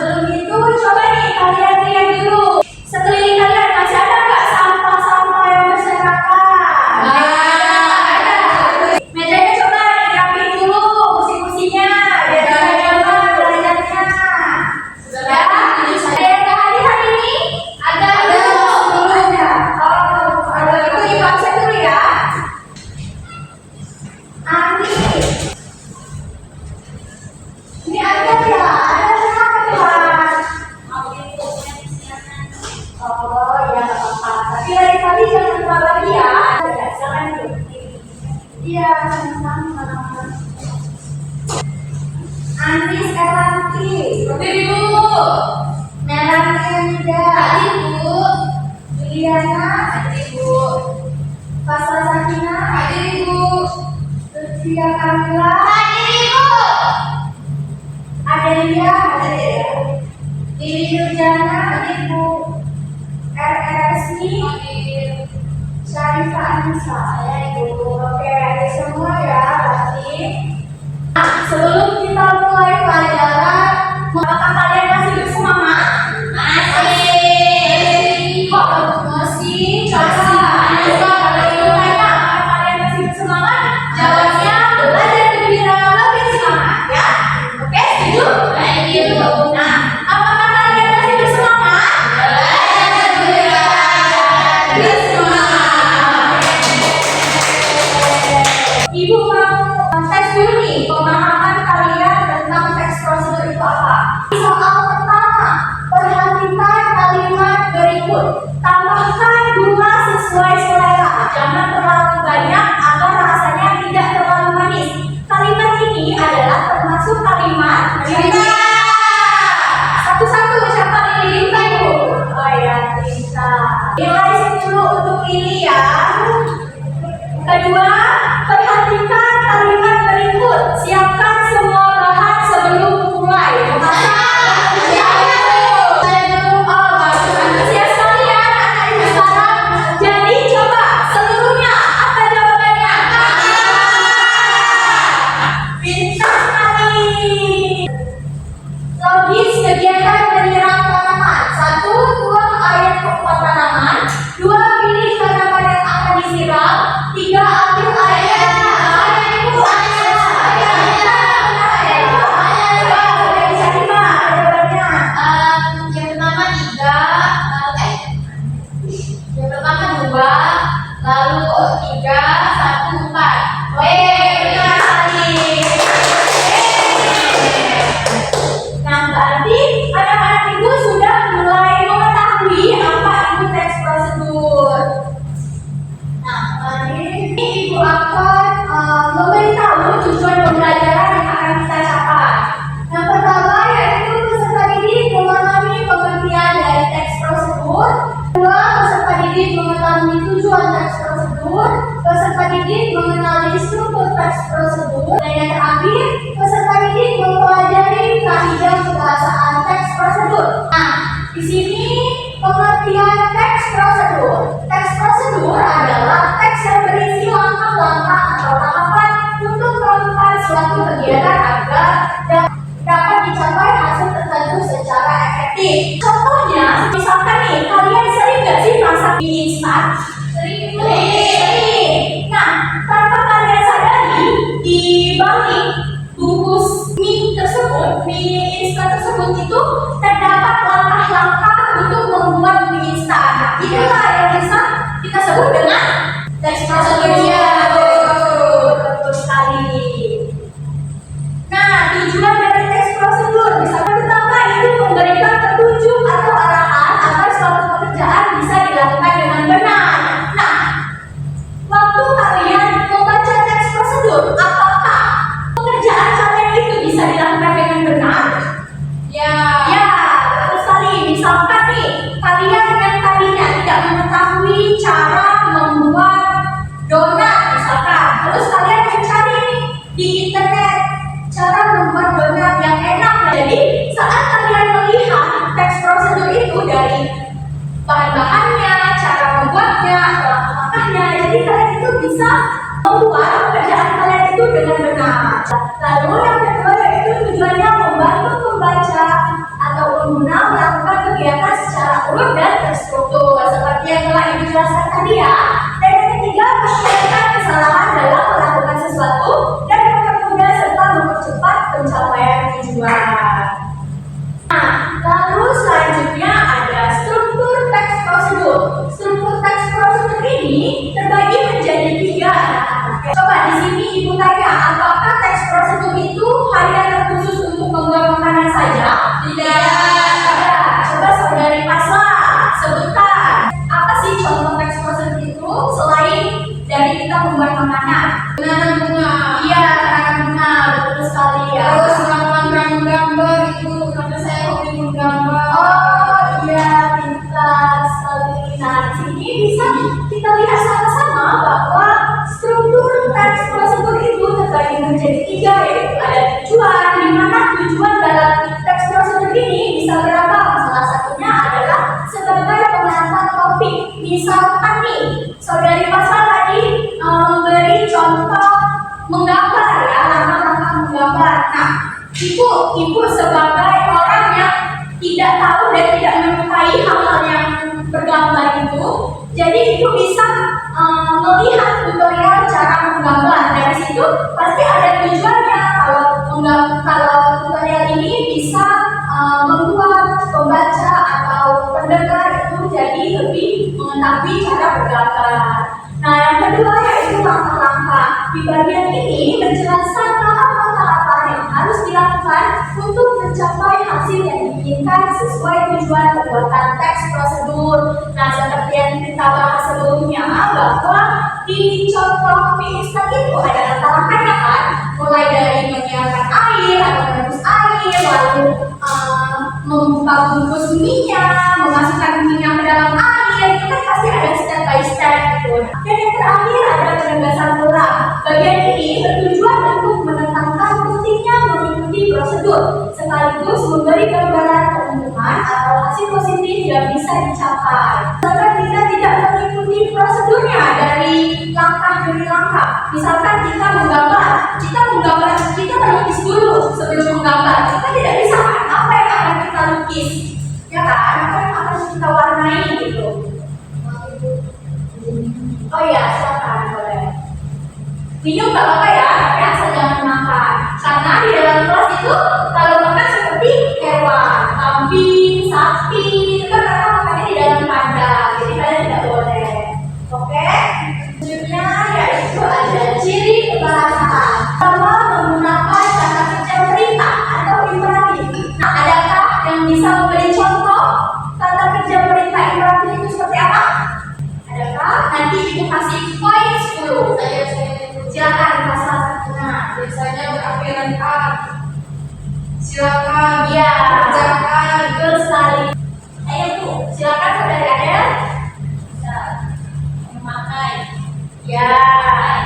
sebelum itu coba nih kalian lihat dulu. Sekeliling kalian masih ada nggak sampah-sampah yang berserakan? Ada. Mejanya coba dirapiin dulu, kursi-kursinya. Biar kalian nyaman belajarnya. Ya, ada yang nggak hadir hari ini? Ada. Ada. Oh, ada. Itu ibu absen dulu ya. Andi. Ini ada ya? Ada siapa kelas? Oh iya nggak apa-apa. Tapi lain kali jangan lupa lagi ya. Ya, silakan dulu. Iya, sama-sama. Andis Elanti. Hadir Ibu. Meranti Anida. Hadir Bu. Juliana. Hadir Bu. Fasla Sakina. Hadir Ibu. Lutfia Kamila. Hadir Ibu. Adelia. Hadir ya. Lili Nurjana. Hadir Bu. RRSI. Hadir. Syarifah Anissa. Ya Ibu. Oke, ada semua ya berarti. Sebelum kita mulai pelajaran, apakah kalian masih bersemangat? Masih. Kok masih? Coba kalau itu tanya, apakah kalian masih bersemangat? Jawabnya belajar gembira, lebih semangat ya. Oke, setuju? Setuju. Nah, apakah kalian masih bersemangat? Belajar gembira, lebih semangat. Ibu mau tes dulu nih pemahaman kalian tentang teks prosedur itu apa. Soal pertama, perhatikan kalimat berikut. Tambahkan bunga sesuai selera. Jangan terlalu banyak agar rasanya tidak terlalu manis. Kalimat ini adalah termasuk kalimat cinta. Satu-satu siapa Lili? Ibu. Oh ya, cinta. Nilai 10 untuk Lili ya. Kedua, perhatikan kalimat berikut. Siapkan semua bahan sebelum mulai memasak. Antusias sekali ya anak ibu sekarang. Jadi coba seluruhnya apa jawabannya? Pintar sekali. Logis kegiatan menyiram tanaman. 1. Tuang air ke pot tanaman. 2. Pilih tanaman yang akan disiram. 3. Ambil air yang peserta didik mengenali struktur teks prosedur, dan yang terakhir peserta didik mempelajari kaidah kebahasaan teks prosedur. Nah, di sini pengertian teks prosedur. Teks prosedur adalah teks yang berisi langkah-langkah atau tahapan untuk melakukan suatu kegiatan agar dapat dicapai hasil tertentu secara efektif. Contohnya, misalkan nih, kalian sering nggak sih masak mie instan? Sering. Nah, tanpa kalian sadari, di balik bungkus mie tersebut, mie instan tersebut itu terdapat langkah-langkah untuk membuat mie instan. Nah, itulah yang bisa kita sebut dengan teks prosedur. Betul sekali. Nah, tujuan dari teks prosedur misalkan pertama itu memberikan petunjuk atau arahan agar suatu pekerjaan bisa dilakukan dengan benar. Nah, waktu kalian membaca teks prosedur, apakah pekerjaan kalian itu bisa dilakukan dengan benar? Ya, betul sekali. Misalkan nih, kalian yang tadinya tidak mengetahui cara membuat donat misalkan, terus kalian mencari di internet cara membuat donat yang enak. Jadi saat kalian melihat teks prosedur itu dari bahan-bahannya, cara membuatnya, atau langkah-langkahnya, jadi kalian itu bisa membuat pekerjaan kalian itu dengan benar. Lalu yang kedua yaitu tujuannya membantu pembaca atau Tidak. Coba saudari Pasla sebutkan apa sih contoh teks prosedur itu selain dari kita membuat makanan? Menanam bunga. Iya, menanam bunga, betul sekali ya. Terus menggambar itu karena saya hobi menggambar. Oh iya, pintar sekali. Nah, di sini bisa kita lihat sama-sama bahwa struktur teks prosedur itu terbagi menjadi tiga, yaitu ada tujuan, di mana tujuan dalam teks prosedur ini bisa beragam. Salah satunya adalah sebagai pengantar topik. Misalkan nih, saudari Pasal tadi memberi contoh menggambar ya, langkah-langkah menggambar. Nah, ibu sebagai orang yang tidak tahu dan tidak menyukai hal-hal yang bergambar itu, jadi ibu bisa melihat tutorial cara menggambar. Dari situ pasti ada tujuannya. Kalau tutorial ini bisa membuat pembaca atau pendengar itu jadi lebih mengetahui cara bergambar. Nah, yang kedua yaitu langkah-langkah. Di bagian ini menjelaskan langkah-langkah yang harus dilakukan untuk mencapai hasil yang diinginkan sesuai tujuan pembuatan teks prosedur. Nah, seperti yang kita bahas sebelumnya, bahwa di contoh instan itu ada langkah-langkahnya kan, mulai dari menyiapkan air atau merebus air, lalu membuka bungkus minyak, memasukkan minyak ke dalam air, itu kan pasti ada step by step gitu. Dan yang terakhir ada penegasan pola. Bagian ini bertujuan untuk menekankan pentingnya mengikuti prosedur, sekaligus memberi gambaran keuntungan atau hasil positif yang bisa dicapai. Misalkan kita tidak mengikuti prosedurnya dari langkah demi langkah. Misalkan kita melukis dulu sebelum menggambar. Kita tidak bisa kan apa yang akan kita lukis, ya kan? Apa yang akan kita warnai gitu. Oh iya, silakan boleh. Minum nggak apa-apa ya, tapi asal jangan makan. Karena di dalam kelas itu kalau makan seperti hewan, kambing, sapi, itu kan mereka makannya di dalam kandang, jadi kalian tidak boleh. Oke? Selanjutnya yaitu ada ciri kebahasaan. Pertama, menggunakan kata kerja perintah atau imperatif. Nah, adakah yang bisa memberi contoh kata kerja perintah imperatif itu seperti apa? Adakah? Nanti ibu kasih poin 10. Silakan pasal satunya. Biasanya berakhiran A. Silakan. Ya, Kerjakan. betul sekali. Ayo Bu, silakan saudari Adel. Memakai. Ya.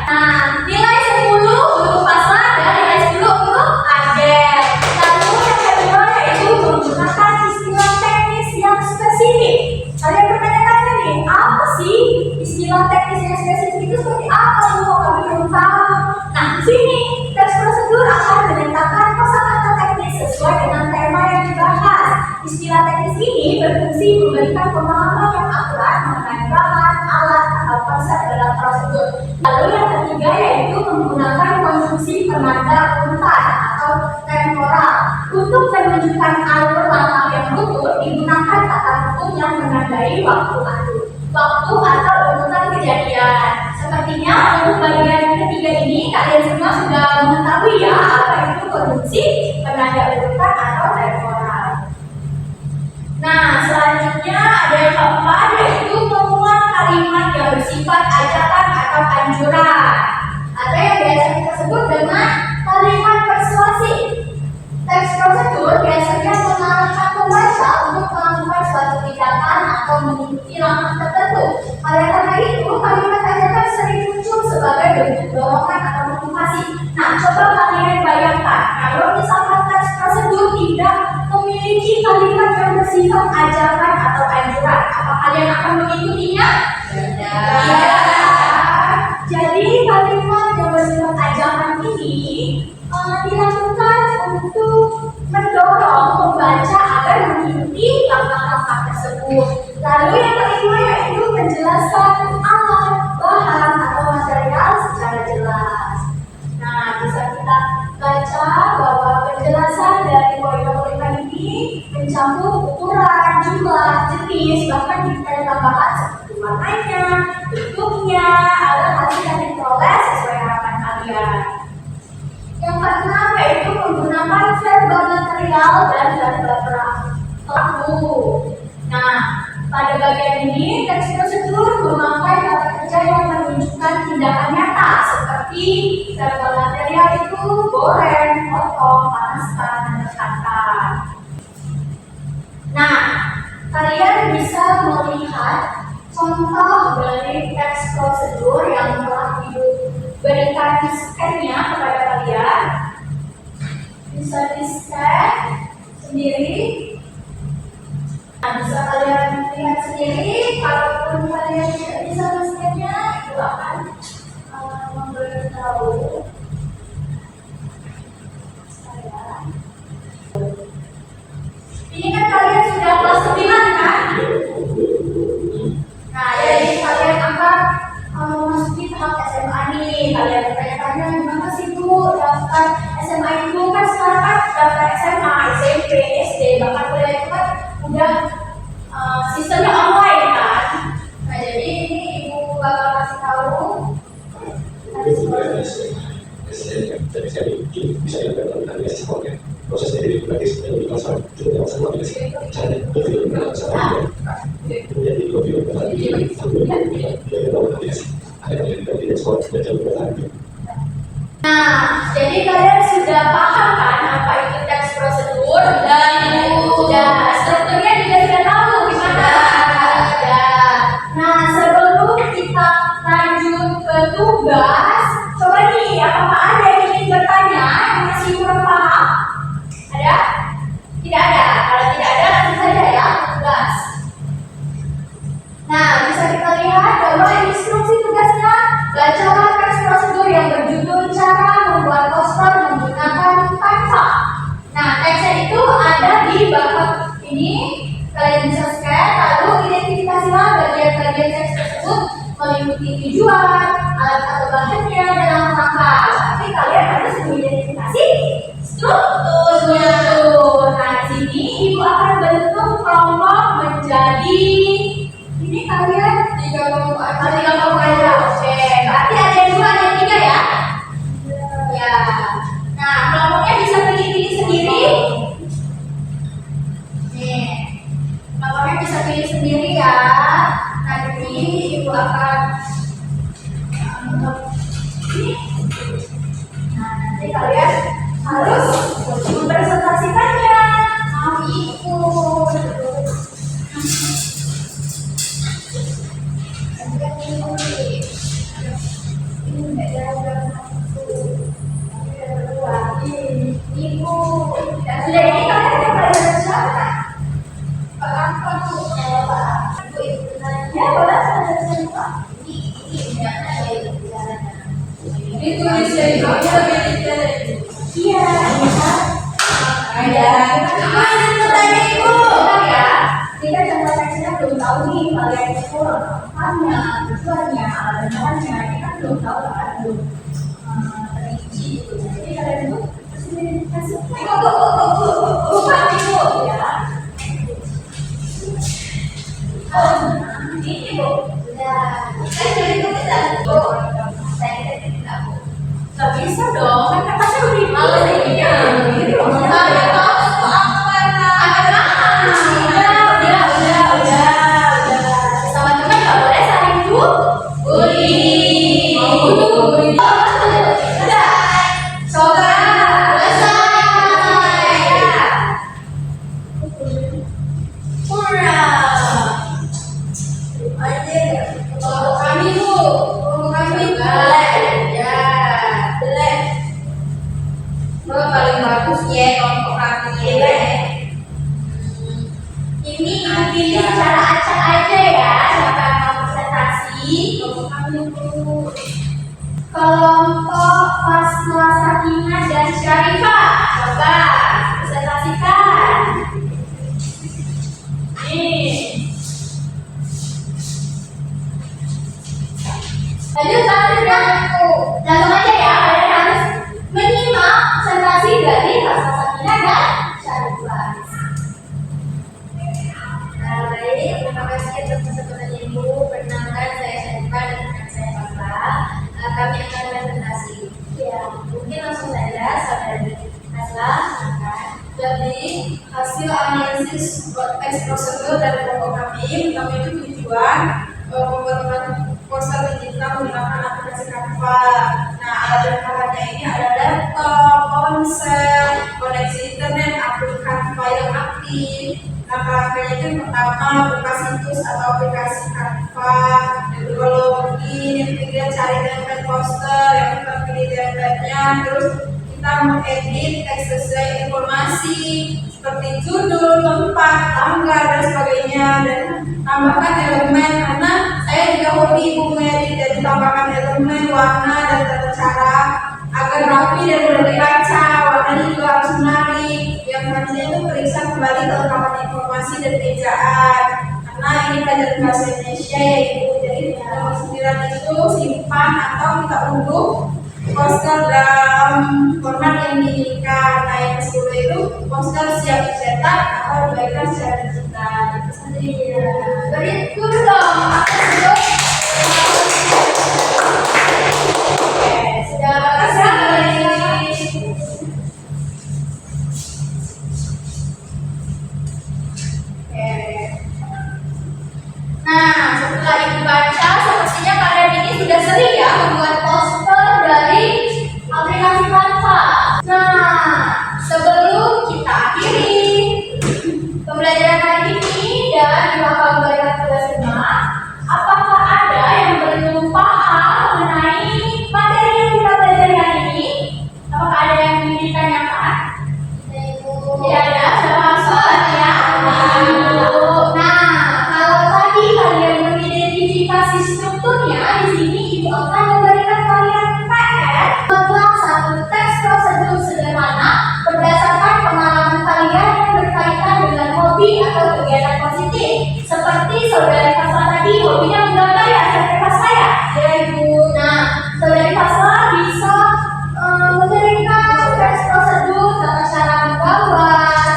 Nah, nilai 10 untuk pasal dan nilai 10 untuk Adel. Lalu yang kedua yaitu menggunakan istilah teknis yang spesifik. Ada yang bertanya-tanya nih, apa sih istilah teknis yang spesifik itu seperti apa? Kami belum tahu. Nah, di sini teks prosedur akan menyatakan kosakata teknis sesuai dengan tema yang dibahas. Istilah teknis ini berfungsi memberikan pemahaman yang akurat mengenai bahan, alat, atau konsep dalam prosedur. Lalu yang ketiga yaitu menggunakan konstruksi penanda urutan atau temporal. Untuk menunjukkan alur langkah yang betul digunakan kata hukum yang menandai waktu atau urutan kejadian. Sepertinya untuk bagian ketiga ini kalian semua sudah mengetahui ya apa itu konstruksi penanda urutan atau temporal. Nah, selanjutnya ada yang keempat yaitu memuat kalimat yang bersifat ajakan atau anjuran, atau yang biasa kita sebut dengan kalimat persuasif. Teks prosedur biasanya mengarahkan pembaca untuk melakukan suatu tindakan atau mengikuti langkah tertentu. Oleh karena itu, kalimat ajakan sering muncul sebagai bentuk dorongan atau motivasi. Nah, coba kalian bayangkan kalau misalkan teks prosedur tidak memiliki kalimat yang bersifat ajakan atau anjuran, apa kalian akan mengikutinya? Ya. Jadi kalimat yang bersifat ajakan ini dilakukan untuk mendorong pembaca agar mengikuti langkah-langkah tersebut. Lalu yang kedua yaitu menjelaskan alat, bahan, atau material secara jelas. Nah, bisa kita baca bahwa penjelasan dari poin-poin ini mencakup ukuran, jumlah, jenis, bahkan detail tambahan seperti warnanya, bentuknya, agar hasil yang diperoleh sesuai harapan kalian. Yang keenam yaitu menggunakan verbal material dan verba baku. Nah, pada bagian ini teks prosedur memakai kata kerja yang menunjukkan tindakan nyata seperti verbal material itu goreng, potong, panaskan, dan tekan. Nah, kalian bisa melihat contoh dari teks prosedur yang telah diberikan scan-nya kepada kalian. Bisa di-scan sendiri. Nah, bisa kalian lihat sendiri. Kalaupun kalian tidak bisa men-scan-nya, itu akan memberitahu saya. Ini kan kalian sudah kelas 9 kan? Nah, jadi kalian akan memasuki tahap SMA nih. Kalian bertanya-tanya, gimana sih Bu daftar SMA itu? Kan sekarang kan daftar SMA, SMP, SD, bahkan kuliah itu kan udah sistemnya online kan? Nah, jadi ini Ibu bakal kasih tahu. Dari saya ini bisa dilakukan dengan aplikasi sekolahnya. Proses dari gratis dan lebih transparan juga dapat sama aplikasi. Caranya bervideo dengan sama kemudian di video berlaku sambil tahu aplikasi. Ada aplikasi sekolah dan jalur berlaku. Nah, jadi kalian sudah paham kan apa itu teks prosedur dan strukturnya juga sudah tahu gimana? Ya. Nah, sebelum kita lanjut ke tugas, coba nih apakah ada yang ingin bertanya yang masih kurang paham? Ada? Tidak ada. Kalau tidak ada langsung saja ya tugas. Nah, bisa kita lihat bahwa instruksi tugasnya bacalah teks prosedur yang berjudul cara membuat poster menggunakan Canva. Nah, teksnya itu ada di bawah ini. Kalian bisa scan, lalu identifikasilah bagian-bagian teks tersebut meliputi tujuan, alat atau bahannya, dan langkah-langkah. Tapi kalian harus mengidentifikasi strukturnya. Nah, di sini Ibu akan bentuk kelompok menjadi ini kalian 3 kelompok aja. Oke, berarti ada yang 2, ada yang 3 ya? Ya. Nah, kelompoknya bisa pilih-pilih sendiri. Nih, kelompoknya bisa pilih sendiri ya. Nanti Ibu akan nah, nanti kalian harus mempresentasikannya. Mau ikut. Ibu, dan sudah ini kalian ada pelajaran siapa? Pak Anton tuh, Pak. Ibu ya boleh pelajaran siapa? Ini ada itu bicaranya. Itu bisa Iya, ada. Mana bertanya Ibu? Ya, kita contoh teksnya belum tahu nih kalian itu lengkapannya, tujuannya, alasannya, ini kan belum tahu kan, belum terinci gitu. Jadi kalian itu kasih bukan Ibu ya. Ini Bu, sudah. Saya jadi itu bisa Bu. Saya tidak Bu. Gak bisa dong, kan kertasnya udah dibuat ini ya. Ini loh. Teman-teman gak boleh saling bully. Udah. Coba selesai. Kurang. Kelompok kami Bu. Kelompok kami boleh. Ya, boleh. Paling bagus ya kelompok kami boleh. Ini Ibu pilih secara acak aja ya. Siapa yang mau presentasi? Kelompok kami Bu. Kelompok Fasla Sakinah dan Syarifah. Coba presentasikan. Nih. Lanjut langsung aja ya. Kalian harus menyimak presentasi dari Fasla Sakinah dan Syarifah. Baik, terima kasih atas kesempatan Ibu. Perkenalkan saya Syarifah dan rekan saya Fasla. Kami akan presentasi. Ya, mungkin langsung saja. analisis teks prosedur dari kelompok kami. Pertama itu tujuan pembuatan poster digital menggunakan aplikasi Canva. Nah, alat dan bahannya ini ada laptop, ponsel, koneksi internet, aplikasi Canva yang aktif. Nah, langkahnya itu yang pertama buka situs atau aplikasi Canva. Yang kedua login, yang ketiga cari template poster, yang keempat pilih template-nya, terus kita mengedit teks sesuai informasi seperti judul, tempat, tanggal dan sebagainya, dan tambahkan elemen karena saya juga hobi mengedit dan tambahkan elemen, warna dan tata cara agar rapi dan mudah dibaca. Warnanya juga harus menarik. Yang selanjutnya itu periksa kembali kelengkapan informasi dan ejaan karena ini pelajaran bahasa Indonesia yaitu jadi nomor 9 itu simpan atau kita unduh poster dalam format yang diinginkan. Nah, yang ke-10 itu poster siap dicetak atau dibagikan secara digital. Itu saja ya. Berikut dong, aku duduk. Oke, sudah kasih. Oke. Nah, setelah ibu baca, sepertinya kalian ini sudah sering ya membuat poster dari aplikasi Canva. Nah, sebelum kita akhiri pembelajaran hari ini dan kita akan memberikan tugas rumah, apakah ada yang belum paham mengenai materi yang kita pelajari hari ini? Apakah ada yang ingin ditanyakan? Tidak ada, sudah masuk ya. Nah, kalau tadi kalian mengidentifikasi strukturnya, di sini ibu akan memberikan kalian PR membuat satu teks prosedur sederhana berdasarkan pengalaman kalian yang berkaitan dengan hobi atau kegiatan positif. Seperti saudari Fasla tadi, hobinya menggambar ya, seperti saya. Ya ibu. Nah, saudari Fasla bisa memberikan teks prosedur tata cara menggambar,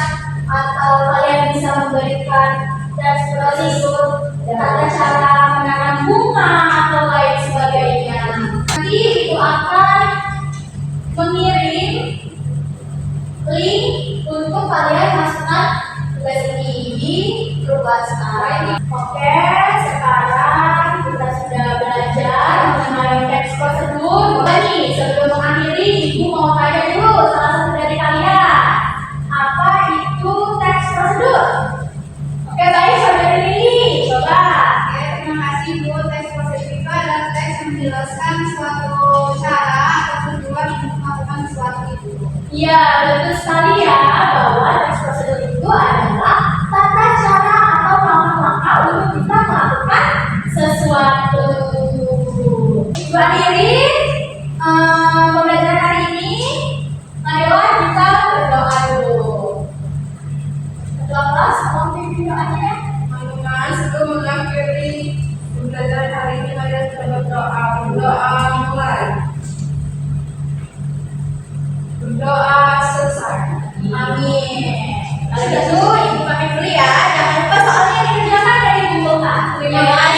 atau kalian bisa memberikan teks prosedur tata cara menanam bunga atau lain sebagainya. Nanti itu akan mengirim link untuk kalian masukkan tugas ini di grup WhatsApp. Oke, sekarang kita sudah belajar mengenai teks prosedur. Nih, sebelum mengakhiri, ibu mau tanya dulu salah satu dari kalian, apa itu teks prosedur? Oke, baik, saudari Lili, coba. Oke, terima kasih Bu. Teks prosedur itu adalah teks yang menjelaskan suatu cara atau tujuan untuk melakukan sesuatu itu. Iya, betul sekali ya, bahwa teks prosedur itu adalah tata cara atau langkah-langkah untuk kita melakukan sesuatu. Ibu akhiri pembelajaran hari ini. Marilah kita berdoa dulu. Ketua kelas, mau pimpin doanya ya? Teman-teman, sebelum mengakhiri pembelajaran hari ini, mari kita berdoa. Berdoa mulai. Berdoa selesai. Amin. Kalau gitu, ibu pamit dulu ya. Jangan lupa soalnya dikerjakan dari buku. Terima kasih.